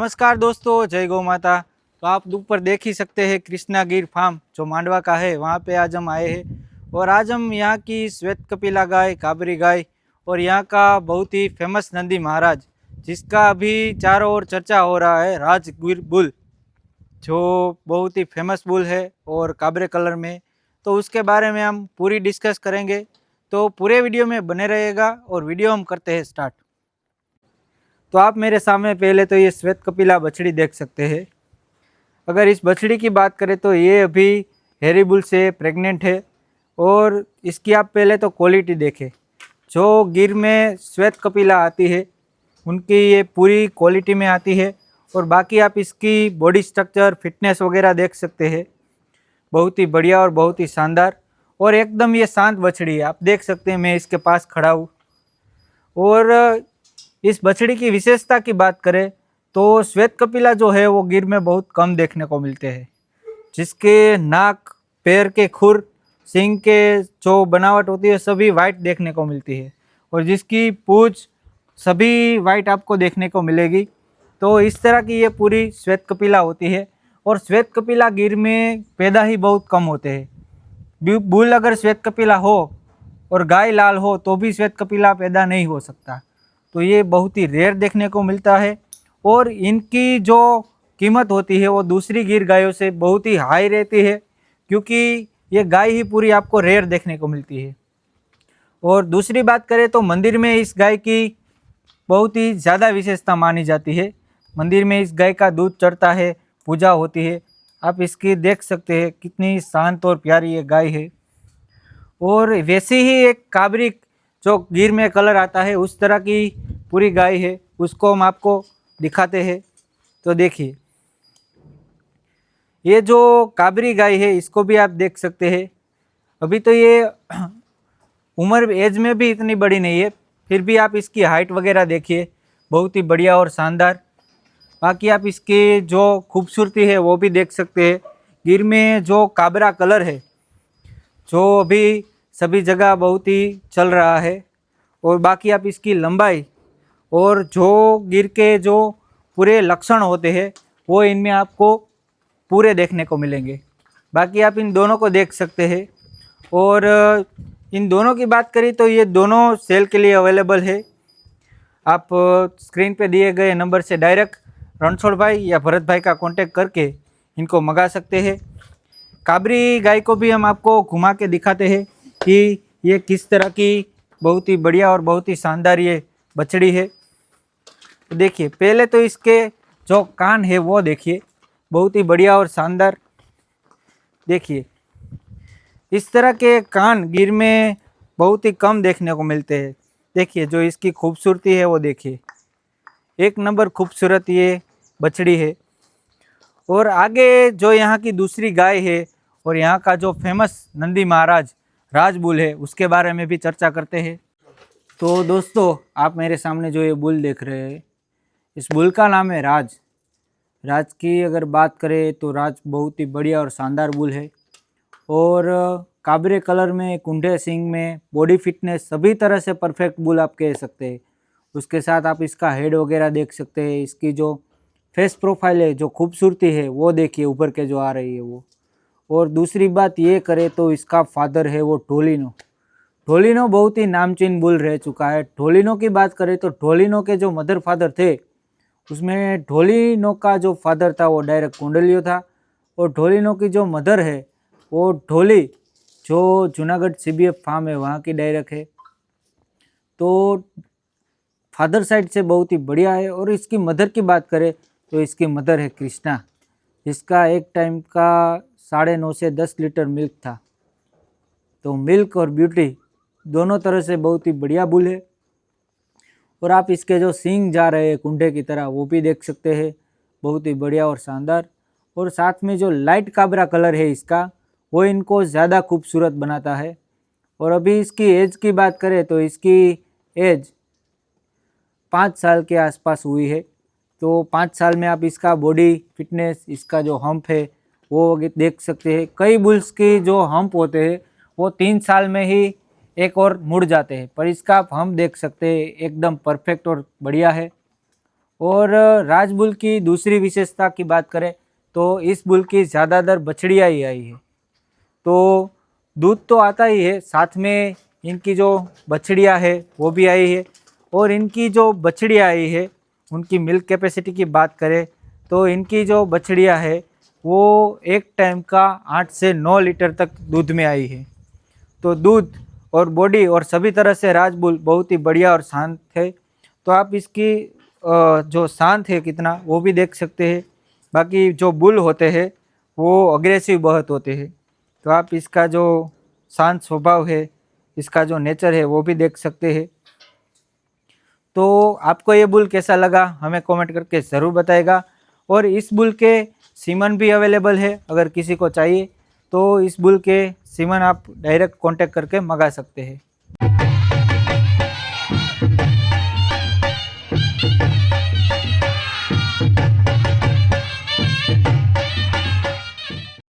नमस्कार दोस्तों, जय गौ माता। तो आप ऊपर देख ही सकते हैं कृष्णा गिर फार्म जो मांडवा का है, वहाँ पे आज हम आए हैं। और आज हम यहाँ की श्वेत कपिला गाय, काबरी गाय और यहाँ का बहुत ही फेमस नंदी महाराज, जिसका अभी चारों ओर चर्चा हो रहा है, राजगिर बुल, जो बहुत ही फेमस बुल है और काबरे कलर में। तो उसके बारे में हम पूरी डिस्कस करेंगे, तो पूरे वीडियो में बने रहेगा। और वीडियो हम करते हैं स्टार्ट। तो आप मेरे सामने पहले तो ये श्वेत कपिला बछड़ी देख सकते हैं। अगर इस बछड़ी की बात करें तो ये अभी हेरी बुल से प्रेग्नेंट है। और इसकी आप पहले तो क्वालिटी देखें, जो गिर में श्वेत कपिला आती है उनकी ये पूरी क्वालिटी में आती है। और बाकी आप इसकी बॉडी स्ट्रक्चर, फिटनेस वगैरह देख सकते हैं, बहुत ही बढ़िया और बहुत ही शानदार। और एकदम ये शांत बछड़ी है, आप देख सकते हैं मैं इसके पास खड़ा हूँ। और इस बछड़ी की विशेषता की बात करें तो श्वेत कपिला जो है वो गिर में बहुत कम देखने को मिलते हैं, जिसके नाक, पैर के खुर, सींग के जो बनावट होती है सभी वाइट देखने को मिलती है। और जिसकी पूंछ सभी वाइट आपको देखने को मिलेगी। तो इस तरह की ये पूरी श्वेत कपिला होती है। और श्वेत कपिला गिर में पैदा ही बहुत कम होते हैं। बुल अगर श्वेत कपिला हो और गाय लाल हो तो भी श्वेत कपिला पैदा नहीं हो सकता। तो ये बहुत ही रेयर देखने को मिलता है। और इनकी जो कीमत होती है वो दूसरी गिर गायों से बहुत ही हाई रहती है, क्योंकि ये गाय ही पूरी आपको रेयर देखने को मिलती है। और दूसरी बात करें तो मंदिर में इस गाय की बहुत ही ज़्यादा विशेषता मानी जाती है। मंदिर में इस गाय का दूध चढ़ता है, पूजा होती है। आप इसकी देख सकते हैं कितनी शांत और प्यारी ये गाय है। और वैसी ही एक काबरी जो गिर में कलर आता है उस तरह की पूरी गाय है, उसको हम आपको दिखाते हैं। तो देखिए, ये जो काबरी गाय है इसको भी आप देख सकते हैं। अभी तो ये उम्र एज में भी इतनी बड़ी नहीं है, फिर भी आप इसकी हाइट वगैरह देखिए, बहुत ही बढ़िया और शानदार। बाकी आप इसकी जो खूबसूरती है वो भी देख सकते हैं। गिर में जो काबरा कलर है जो अभी सभी जगह बहुत ही चल रहा है। और बाकी आप इसकी लंबाई और जो गिर के जो पूरे लक्षण होते हैं वो इनमें आपको पूरे देखने को मिलेंगे। बाकी आप इन दोनों को देख सकते हैं। और इन दोनों की बात करें तो ये दोनों सेल के लिए अवेलेबल है। आप स्क्रीन पे दिए गए नंबर से डायरेक्ट रणछोड़ भाई या भरत भाई का कांटेक्ट करके इनको मंगा सकते हैं। काबरी गाय को भी हम आपको घुमा के दिखाते हैं कि ये किस तरह की बहुत ही बढ़िया और बहुत ही शानदार ये बछड़ी है। तो देखिए, पहले तो इसके जो कान है वो देखिए, बहुत ही बढ़िया और शानदार। देखिए, इस तरह के कान गिर में बहुत ही कम देखने को मिलते हैं। देखिए, जो इसकी खूबसूरती है वो देखिए, एक नंबर खूबसूरत ये बछड़ी है। और आगे जो यहाँ की दूसरी गाय है और यहाँ का जो फेमस नंदी महाराज राजबुल है उसके बारे में भी चर्चा करते हैं। तो दोस्तों, आप मेरे सामने जो ये बुल देख रहे हैं, इस बुल का नाम है राज। राज की अगर बात करें तो राज बहुत ही बढ़िया और शानदार बुल है। और काबरे कलर में, कुंडे सिंग में, बॉडी फिटनेस सभी तरह से परफेक्ट बुल आप कह सकते हैं। उसके साथ आप इसका हेड वगैरह देख सकते हैं। इसकी जो फेस प्रोफाइल है, जो खूबसूरती है वो देखिए ऊपर के जो आ रही है वो। और दूसरी बात ये करें तो इसका फादर है वो ढोलिनो। ढोलिनो बहुत ही नामचीन बुल रह चुका है। ढोलिनो की बात करें तो ढोलिनो के जो मदर फादर थे उसमें ढोलिनो का जो फादर था वो डायरेक्ट कुंडलियो था। और ढोलिनो की जो मदर है वो ढोली, जो जूनागढ़ CBF फार्म है वहाँ की डायरेक्ट है। तो फादर साइड से बहुत ही बढ़िया है। और इसकी मदर की बात करें तो इसकी मदर है कृष्णा, जिसका एक टाइम का 9.5 से 10 लीटर मिल्क था। तो मिल्क और ब्यूटी दोनों तरह से बहुत ही बढ़िया बुल है। और आप इसके जो सींग जा रहे हैं कुंडे की तरह वो भी देख सकते हैं, बहुत ही बढ़िया और शानदार। और साथ में जो लाइट काबरा कलर है इसका, वो इनको ज़्यादा खूबसूरत बनाता है। और अभी इसकी एज की बात करें तो इसकी एज 5 साल के आसपास हुई है। तो 5 साल में आप इसका बॉडी फिटनेस, इसका जो हम्प है वो देख सकते हैं। कई बुल्स की जो हम्प होते हैं वो 3 साल में ही एक और मुड़ जाते हैं, पर इसका आप हम्प देख सकते हैं, एकदम परफेक्ट और बढ़िया है। और राजबुल की दूसरी विशेषता की बात करें तो इस बुल की ज़्यादातर बछड़ियाँ ही आई है। तो दूध तो आता ही है, साथ में इनकी जो बछड़ियाँ है वो भी आई है। और इनकी जो बछड़ियाँ आई है उनकी मिल्क कैपेसिटी की बात करें तो इनकी जो बछड़ियाँ है वो एक टाइम का 8 से 9 लीटर तक दूध में आई है। तो दूध और बॉडी और सभी तरह से राजबुल बहुत ही बढ़िया और शांत है। तो आप इसकी जो शांत है कितना वो भी देख सकते हैं। बाकी जो बुल होते हैं वो अग्रेसिव बहुत होते हैं। तो आप इसका जो शांत स्वभाव है, इसका जो नेचर है वो भी देख सकते हैं। तो आपको ये बुल कैसा लगा हमें कमेंट करके ज़रूर बताएगा। और इस बुल के सीमन भी अवेलेबल है, अगर किसी को चाहिए तो इस बुल के सीमन आप डायरेक्ट कांटेक्ट करके मंगा सकते हैं।